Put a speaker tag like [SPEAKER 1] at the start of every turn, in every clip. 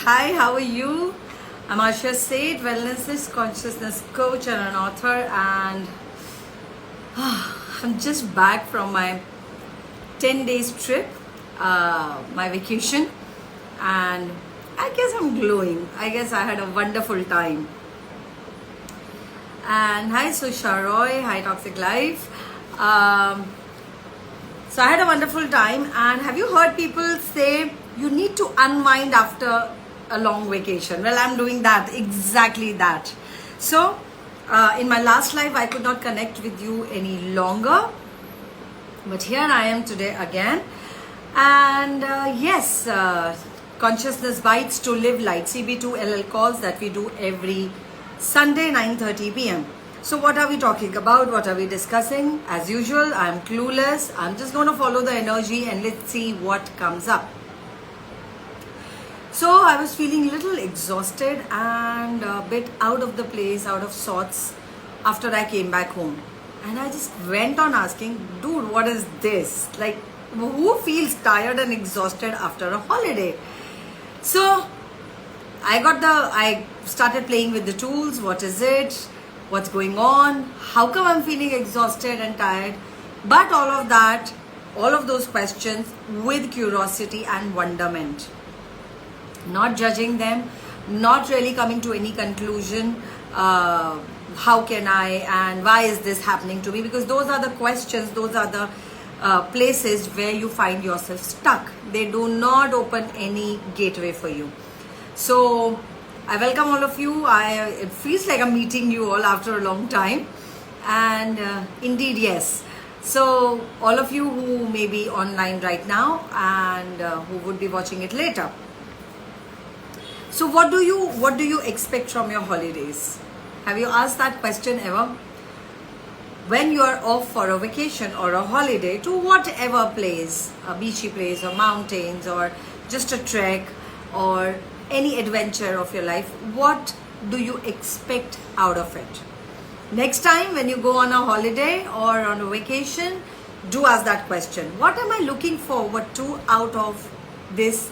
[SPEAKER 1] Hi, how are you? I'm Asha Seth, wellness consciousness coach and an author, and I'm just back from my 10 days trip, my vacation, and I guess I'm glowing. I guess I had a wonderful time. And hi, Susha Roy. Hi, Toxic Life. So I had a wonderful time. And have you heard people say you need to unwind after a long vacation? Well, I'm doing that, exactly that. So in my last life, I could not connect with you any longer. But here I am today again. And yes, Consciousness Bites to Live Light, CB2LL calls that we do every Sunday 9:30 p.m. So what are we talking about? What are we discussing? As usual, I'm clueless. I'm just going to follow the energy and let's see what comes up. So I was feeling a little exhausted and a bit out of the place, out of sorts after I came back home. And I just went on asking, dude, what is this? Like, who feels tired and exhausted after a holiday? So I started playing with the tools. What is it? What's going on? How come I'm feeling exhausted and tired? But all of that, all of those questions with curiosity and wonderment. Not judging them, not really coming to any conclusion. How can I and why is this happening to me? Because those are the questions, those are the places where you find yourself stuck. They do not open any gateway for you. So I welcome all of you. It feels like I'm meeting you all after a long time. And indeed, yes. So all of you who may be online right now and who would be watching it later. So what do you expect from your holidays? Have you asked that question ever? When you are off for a vacation or a holiday to whatever place, a beachy place or mountains or just a trek or any adventure of your life, what do you expect out of it? Next time when you go on a holiday or on a vacation, do ask that question. What am I looking forward to out of this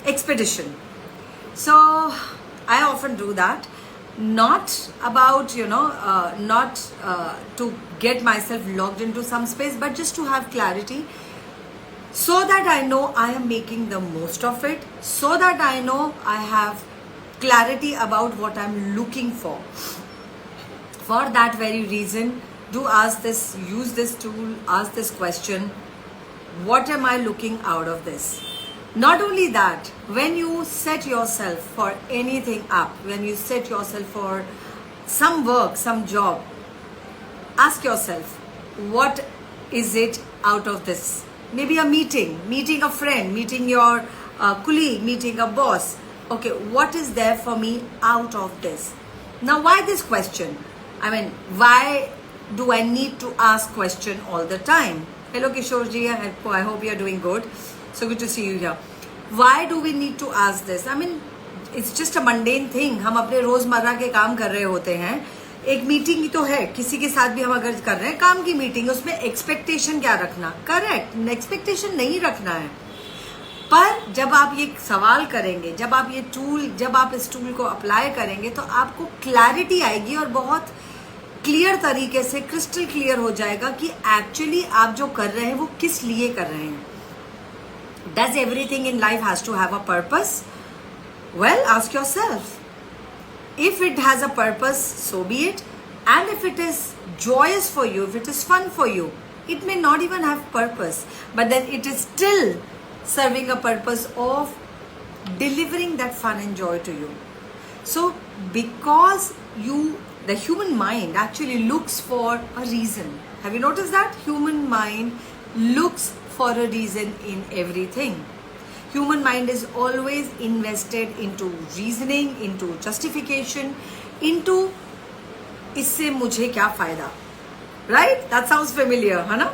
[SPEAKER 1] expedition? So I often do that, not about not to get myself logged into some space, but just to have clarity, so that I know I am making the most of it, so that I know I have clarity about what I'm looking for. For that very reason, do ask this, use this tool, ask this question, what am I looking out of this? Not only that, when you set yourself for anything up, when you set yourself for some work, some job, ask yourself, what is it out of this? Maybe a meeting a friend, meeting your colleague, meeting a boss. Okay, what is there for me out of this? Now, why this question? I mean, why do I need to ask question all the time? Hello, Kishore ji. I hope you are doing good. So good to see you here. Why do we need to ask this? I mean, it's just a mundane thing. हम अपने रोजमर्रा के काम कर रहे होते हैं. एक मीटिंग ही तो है, किसी के साथ भी हम अगर कर रहे हैं काम की मीटिंग, उसमें एक्सपेक्टेशन क्या रखना? करेक्ट, एक्सपेक्टेशन नहीं रखना है. पर जब आप ये सवाल करेंगे, जब आप इस टूल को अप्लाई करेंगे, तो आपको क्लैरिटी आएगी और बहुत क्लियर तरीके से क्रिस्टल क्लियर हो जाएगा कि एक्चुअली आप जो कर रहे हैं वो किस लिए कर रहे हैं. Does everything in life has to have a purpose? Well, ask yourself. If it has a purpose, so be it. And if it is joyous for you, if it is fun for you, it may not even have purpose, but then it is still serving a purpose of delivering that fun and joy to you. So because the human mind actually looks for a reason. Have you noticed that? Human mind looks for a reason in everything. Human mind is always invested into reasoning, into justification, into इससे मुझे क्या फायदा, right? That sounds familiar, है ना?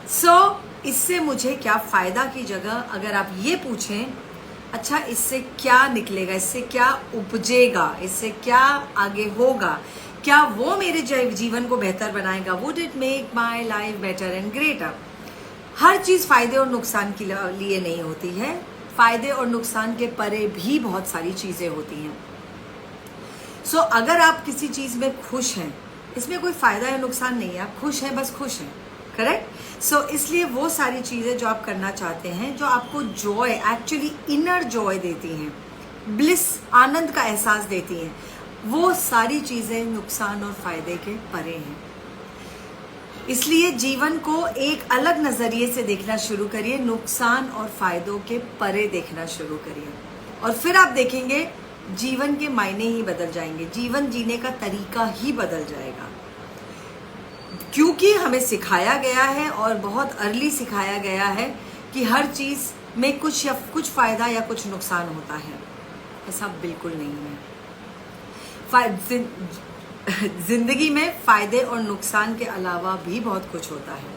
[SPEAKER 1] So इससे मुझे क्या फायदा की जगह अगर आप ये पूछें, अच्छा इससे क्या निकलेगा, इससे क्या उपजेगा, इससे क्या आगे होगा, क्या वो मेरे जीवन को बेहतर बनाएगा, would it make my life better and greater? हर चीज फायदे और नुकसान के लिए नहीं होती है. फायदे और नुकसान के परे भी बहुत सारी चीजें होती हैं। सो अगर आप किसी चीज में खुश हैं, इसमें कोई फायदा या नुकसान नहीं है, आप खुश हैं, बस खुश हैं, करेक्ट। सो इसलिए वो सारी चीजें जो आप करना चाहते हैं, जो आपको जॉय, एक्चुअली इनर जॉय देती हैं, ब्लिस, आनंद का एहसास देती हैं, वो सारी चीजें नुकसान और फायदे के परे हैं। इसलिए जीवन को एक अलग नजरिए से देखना शुरू करिए, नुकसान और फायदों के परे देखना शुरू करिए, और फिर आप देखेंगे जीवन के मायने ही बदल जाएंगे, जीवन जीने का तरीका ही बदल जाएगा। क्योंकि हमें सिखाया गया है, और बहुत अर्ली सिखाया गया है, कि हर चीज में कुछ फायदा या कुछ नुकसान होता है। ऐसा बिल्कुल नहीं है। जिंदगी में फायदे और नुकसान के अलावा भी बहुत कुछ होता है,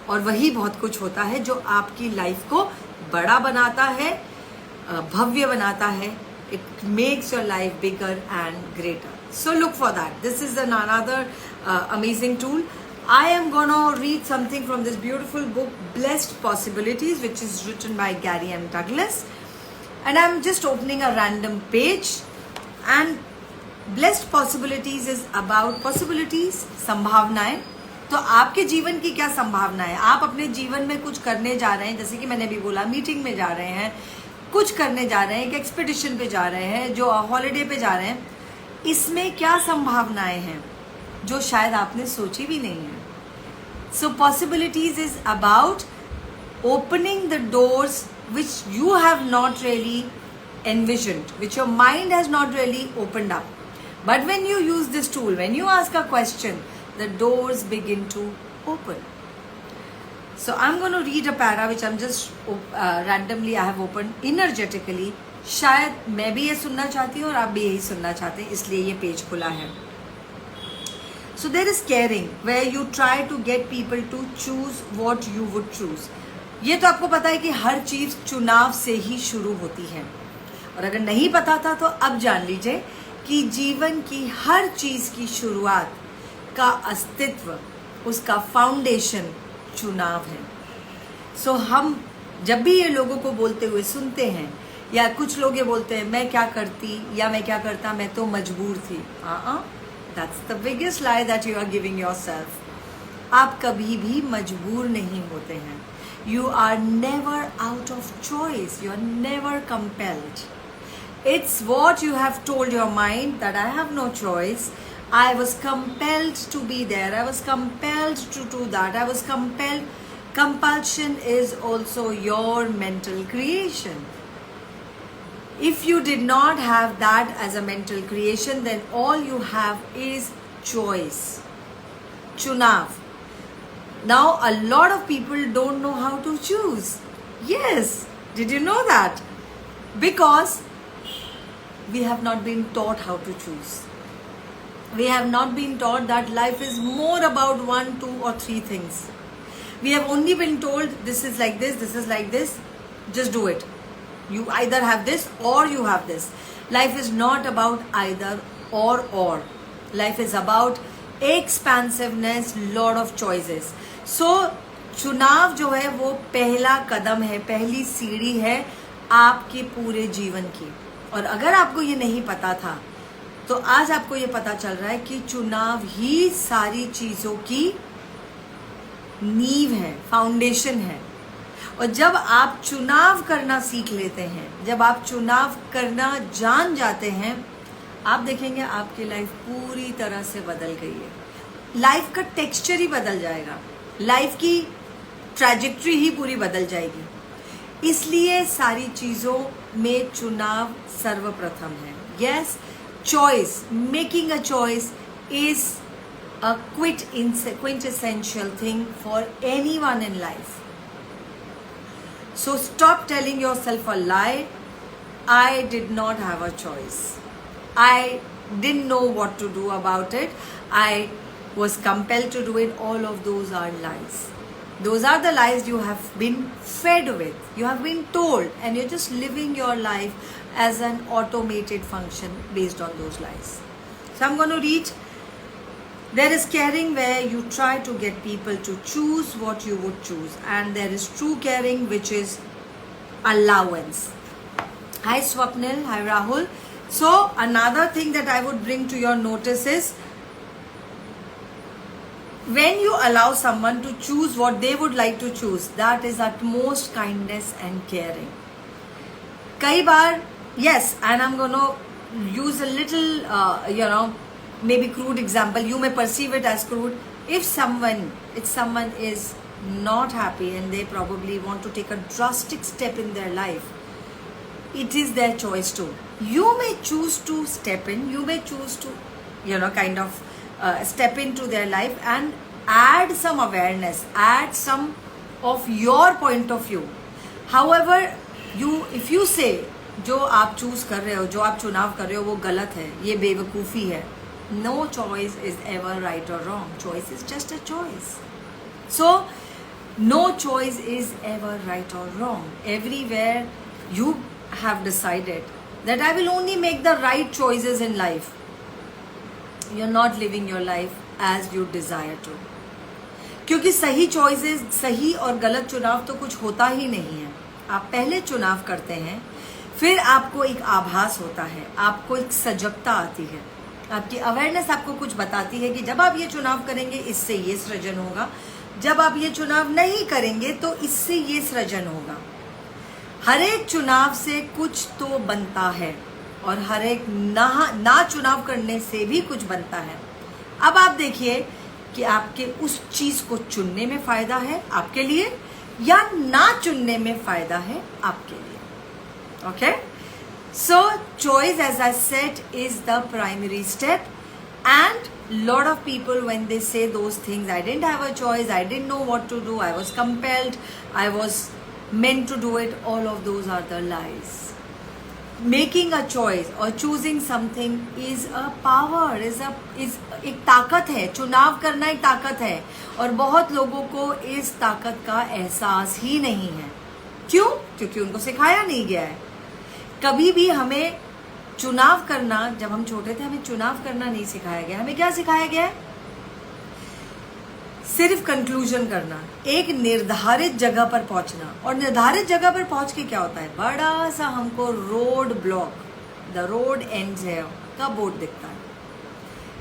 [SPEAKER 1] और वही बहुत कुछ होता है जो आपकी लाइफ को बड़ा बनाता है, भव्य बनाता है। It makes your life bigger and greater. So look for that. This is another amazing tool. I am gonna read something from this beautiful book, Blessed Possibilities, which is written by Gary M. Douglas. And I'm just opening a random page. And Blessed Possibilities is about possibilities, संभावनाएं. तो आपके जीवन की क्या संभावना है? आप अपने जीवन में कुछ करने जा रहे हैं, जैसे कि मैंने अभी बोला, मीटिंग में जा रहे हैं, कुछ करने जा रहे हैं, एक एक्सपेडिशन पे जा रहे हैं, जो हॉलिडे पे जा रहे हैं, इसमें क्या संभावनाएं हैं जो शायद आपने सोची भी नहीं है. So possibilities is about opening the doors which you have not really envisioned, which your mind has not really opened up. But when you use this tool, when you ask a question, the doors begin to open. So I'm going to read a para which I'm just randomly I have opened energetically. शायद मैं भी ये सुनना चाहती हूँ और आप भी यही सुनना चाहते हैं, इसलिए ये पेज खुला है. So there is caring, where you try to get people to choose what you would choose. ये तो आपको पता है कि हर चीज चुनाव से ही शुरू होती है, और अगर नहीं पता था तो अब जान लीजिए कि जीवन की हर चीज की शुरुआत का अस्तित्व, उसका फाउंडेशन चुनाव है. सो हम जब भी ये लोगों को बोलते हुए सुनते हैं, या कुछ लोग ये बोलते हैं मैं क्या करती या मैं क्या करता, मैं तो मजबूर थी. That's the biggest lie that you are giving yourself. आप कभी भी मजबूर नहीं होते हैं. You are never out of choice. You are never compelled. It's what you have told your mind that I have no choice. I was compelled to be there. I was compelled to do that. I was compelled. Compulsion is also your mental creation. If you did not have that as a mental creation, then all you have is choice. Chunav. Now, a lot of people don't know how to choose. Yes, did you know that? Because we have not been taught how to choose. We have not been taught that life is more about 1, 2 or 3 things. We have only been told this is like this is like this, just do it. You either have this or you have this. Life is not about either or. Life is about expansiveness, lot of choices. So चुनाव जो है वो पहला कदम है, पहली सीढ़ी है आपके पूरे जीवन की. और अगर आपको ये नहीं पता था तो आज आपको ये पता चल रहा है कि चुनाव ही सारी चीजों की नींव है, फाउंडेशन है. और जब आप चुनाव करना सीख लेते हैं, जब आप चुनाव करना जान जाते हैं, आप देखेंगे आपकी लाइफ पूरी तरह से बदल गई है. लाइफ का टेक्सचर ही बदल जाएगा, लाइफ की ट्रैजेक्टरी ही पूरी बदल जाएगी. इसलिए सारी चीजों में चुनाव सर्वप्रथम है. Yes, choice, making a choice is a quintessential thing for anyone in life. So stop telling yourself a lie. I did not have a choice. I didn't know what to do about it. I was compelled to do it. All of those are lies. Those are the lies you have been fed with. You have been told, and you're just living your life as an automated function based on those lies. So I'm going to read. There is caring, where you try to get people to choose what you would choose, and there is true caring, which is allowance. Hi Swapnil, hi Rahul. So another thing that I would bring to your notice is when you allow someone to choose what they would like to choose, that is utmost kindness and caring. Kai baar, yes, and I'm going to use a little, maybe crude example. You may perceive it as crude. If someone is not happy and they probably want to take a drastic step in their life, it is their choice too. You may choose to step in, you may choose to, step into their life and add some awareness, add some of your point of view. However, if you say जो आप choose कर रहे हो, जो आप चुनाव कर रहे हो वो गलत है, ये बेवकूफ़ी है, no choice is ever right or wrong. Choice is just a choice. So no choice is ever right or wrong. Everywhere you have decided that I will only make the right choices in life, you're not living your life as you desire to. क्योंकि सही choices, सही और गलत चुनाव तो कुछ होता ही नहीं है. आप पहले चुनाव करते हैं, फिर आपको एक आभास होता है, आपको एक सजगता आती है, आपकी अवेयरनेस आपको कुछ बताती है कि जब आप ये चुनाव करेंगे इससे ये सृजन होगा, जब आप ये चुनाव नहीं करेंगे तो इससे ये सृजन होगा. हर एक चुनाव से कुछ तो बनता है और हर एक ना चुनाव करने से भी कुछ बनता है. अब आप देखिए कि आपके उस चीज को चुनने में फायदा है आपके लिए या ना चुनने में फायदा है आपके लिए. Okay? So choice, as I said, is the primary step, and lot of people when they say those things, I didn't have a choice, I didn't know what to do, I was compelled, I was meant to do it, all of those are the lies. Making a choice or choosing something is a power, is एक ताकत है. चुनाव करना एक ताकत है और बहुत लोगों को इस ताकत का एहसास ही नहीं है. क्यों? क्योंकि उनको सिखाया नहीं गया है. कभी भी हमें चुनाव करना, जब हम छोटे थे हमें चुनाव करना नहीं सिखाया गया. हमें क्या सिखाया गया है? सिर्फ कंक्लूजन करना, एक निर्धारित जगह पर पहुंचना. और निर्धारित जगह पर पहुंच के क्या होता है? बड़ा सा हमको road block, the road ends here का बोर्ड दिखता है.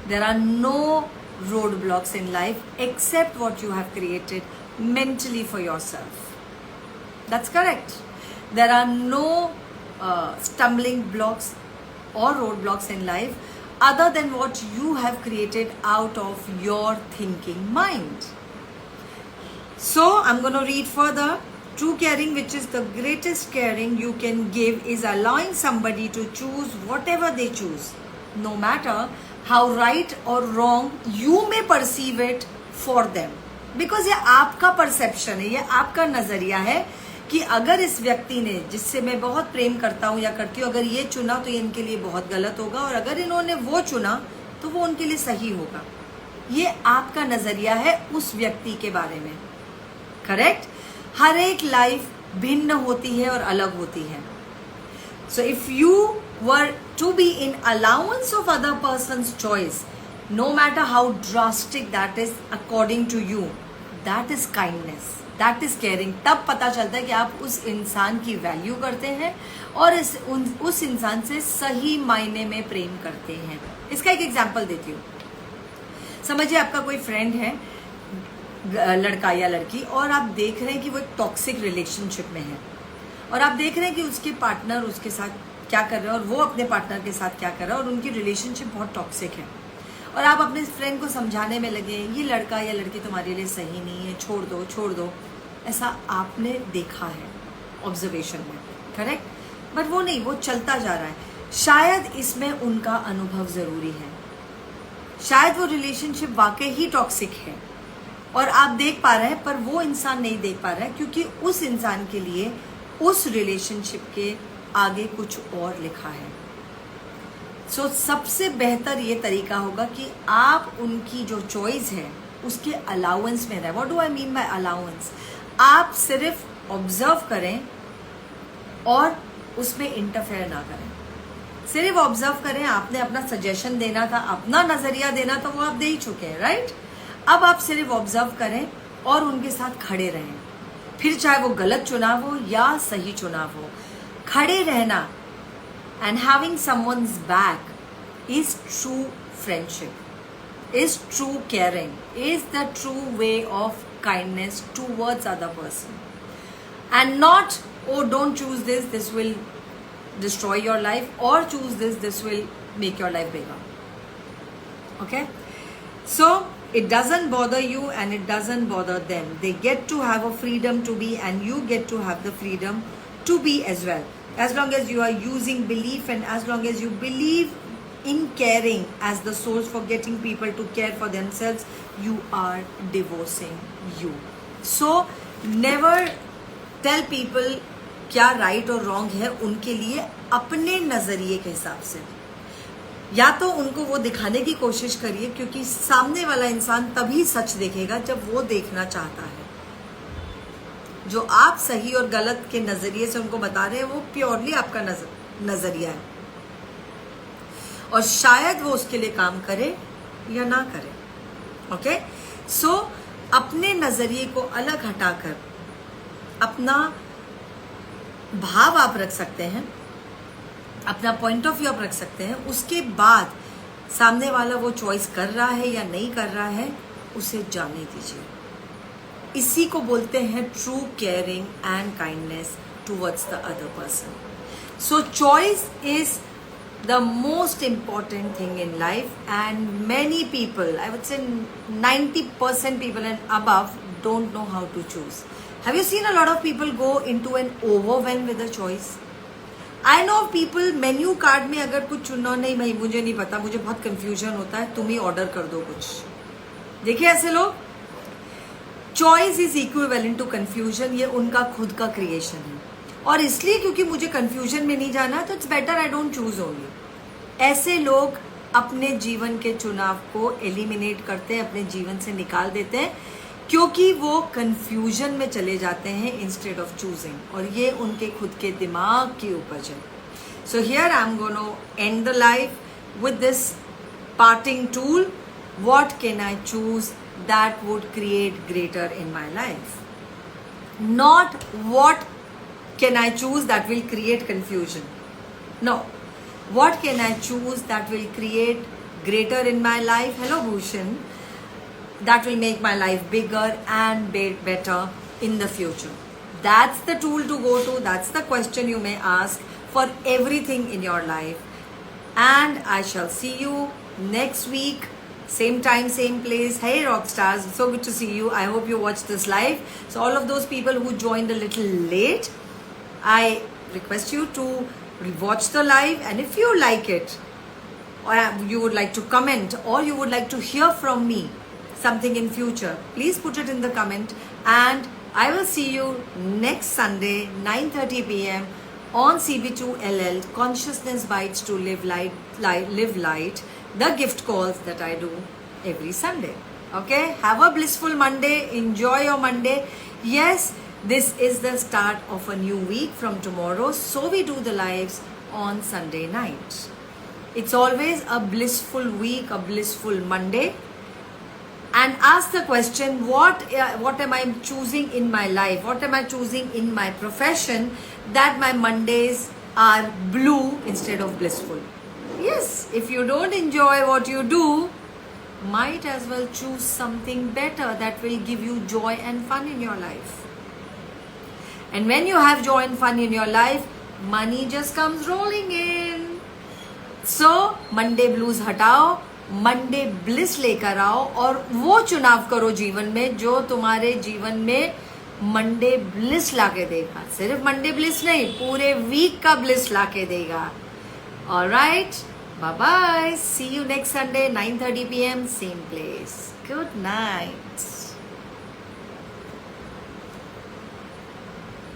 [SPEAKER 1] There are no road blocks in life except what you have created mentally for yourself. That's correct. There are no stumbling blocks or roadblocks in life other than what you have created out of your thinking mind. So I'm going to read further. True caring, which is the greatest caring you can give, is allowing somebody to choose whatever they choose, no matter how right or wrong you may perceive it for them. Because ये आपका perception है, ये आपका नजरिया है कि अगर इस व्यक्ति ने, जिससे मैं बहुत प्रेम करता हूँ या करती हूँ, अगर ये चुना तो ये इनके लिए बहुत गलत होगा, और अगर इन्होंने वो चुना तो वो उनके लिए सही होगा. ये आपका नजरिया है उस व्यक्ति के बारे में. करेक्ट? हर एक लाइफ भिन्न होती है और अलग होती है. So if you were to be in allowance of other persons choice, no matter how drastic that is according to you, that is kindness, that is caring. तब पता चलता है कि आप उस इंसान की वैल्यू करते हैं और उस इंसान से सही मायने में प्रेम करते हैं. इसका एक एग्जांपल देती हूँ. समझिए आपका कोई फ्रेंड है, लड़का या लड़की, और आप देख रहे हैं कि वो एक टॉक्सिक रिलेशनशिप में है, और आप देख रहे हैं कि उसके पार्टनर उसके साथ क्या कर रहे हैं और वो अपने पार्टनर के साथ क्या कर रहा है, और उनकी रिलेशनशिप बहुत टॉक्सिक है. और आप अपने फ्रेंड को समझाने में लगे, ये लड़का या लड़की तुम्हारे लिए सही नहीं है, छोड़ दो छोड़ दो. ऐसा आपने देखा है ऑब्जर्वेशन में. करेक्ट? बट वो नहीं, वो चलता जा रहा है. शायद इसमें उनका अनुभव जरूरी है, शायद वो रिलेशनशिप वाकई ही टॉक्सिक है और आप देख पा रहे हैं, पर वो इंसान नहीं देख पा रहा है, क्योंकि उस इंसान के लिए उस रिलेशनशिप के आगे कुछ और लिखा है. सो सबसे बेहतर ये तरीका होगा कि आप उनकी जो चॉइस है उसके अलाउंस में रहे. What do I mean by allowance? आप सिर्फ ऑब्जर्व करें और उसमें इंटरफेयर ना करें. सिर्फ ऑब्जर्व करें. आपने अपना सजेशन देना था, अपना नजरिया देना था, वो आप दे ही चुके हैं. राइट? अब आप सिर्फ ऑब्जर्व करें और उनके साथ खड़े रहें. फिर चाहे वो गलत चुनाव हो या सही चुनाव हो, खड़े रहना and having someone's back is true friendship, is true caring, is the true way of kindness towards other person. And not, oh, don't choose this, this will destroy your life, or choose this, this will make your life bigger. Okay? So it doesn't bother you and it doesn't bother them. They get to have a freedom to be, and you get to have the freedom to be as well. As long as you are using belief, and as long as you believe in caring as the source for getting people to care for themselves, you are divorcing you. So never tell people क्या right और wrong है उनके लिए अपने नजरिए के हिसाब से. या तो उनको वो दिखाने की कोशिश करिए, क्योंकि सामने वाला इंसान तभी सच देखेगा जब वो देखना चाहता है. जो आप सही और गलत के नजरिए से उनको बता रहे हैं वो प्योरली आपका नजरिया है, और शायद वो उसके लिए काम करे या ना करे. ओके, सो अपने नजरिए को अलग हटाकर अपना भाव आप रख सकते हैं, अपना पॉइंट ऑफ व्यू आप रख सकते हैं. उसके बाद सामने वाला वो चॉइस कर रहा है या नहीं कर रहा है, उसे जाने दीजिए. इसी को बोलते हैं true caring and kindness towards the other person. So choice is the most important thing in life, and many people, I would say 90% people and above, don't know how to choose. Have you seen a lot of people go into an overwhelm with a choice? I know people menu card में अगर कुछ चुनना, नहीं भाई मुझे नहीं पता, मुझे बहुत कंफ्यूजन होता है, तुम ही ऑर्डर कर दो कुछ. देखिए ऐसे लोग. Choice is equivalent to confusion. ये उनका खुद का क्रिएशन है, और इसलिए क्योंकि मुझे कंफ्यूजन में नहीं जाना, तो it's better I don't choose only. ऐसे लोग अपने जीवन के चुनाव को एलिमिनेट करते हैं, अपने जीवन से निकाल देते हैं, क्योंकि वो कंफ्यूजन में चले जाते हैं इंस्टेड ऑफ चूजिंग, और ये उनके खुद के दिमाग की उपज है. So here I am gonna end the life with this parting tool. What can I choose that would create greater in my life? Not what can I choose that will create confusion. No. What can I choose that will create greater in my life? Hello Bhushan. That will make my life bigger and better in the future. That's the tool to go to. That's the question you may ask for everything in your life. And I shall see you next week. Same time, same place. Hey Rockstars, so good to see you. I hope you watched this live. So all of those people who joined a little late, I request you to watch the live, and if you like it, or you would like to comment, or you would like to hear from me something in future, please put it in the comment, and I will see you next Sunday 9:30 p.m. on CB2LL Consciousness Bites to Live Light, the gift calls that I do every Sunday. Okay, have a blissful Monday. Enjoy your Monday. Yes, this is the start of a new week from tomorrow, so we do the lives on Sunday night. It's always a blissful week, a blissful Monday. And ask the question, what am I choosing in my life? What am I choosing in my profession that my Mondays are blue instead of blissful? Yes, if you don't enjoy what you do, might as well choose something better that will give you joy and fun in your life. And when you have joy and fun in your life, money just comes rolling in. So, Monday blues हटाओ, Monday bliss लेकर आओ, और वो चुनाव करो जीवन में जो तुम्हारे जीवन में Monday bliss लाके देगा. सिर्फ Monday bliss नहीं, पूरे वीक का bliss लाके देगा. All right, bye-bye. See you next Sunday, 9:30 p.m. same place. Good night.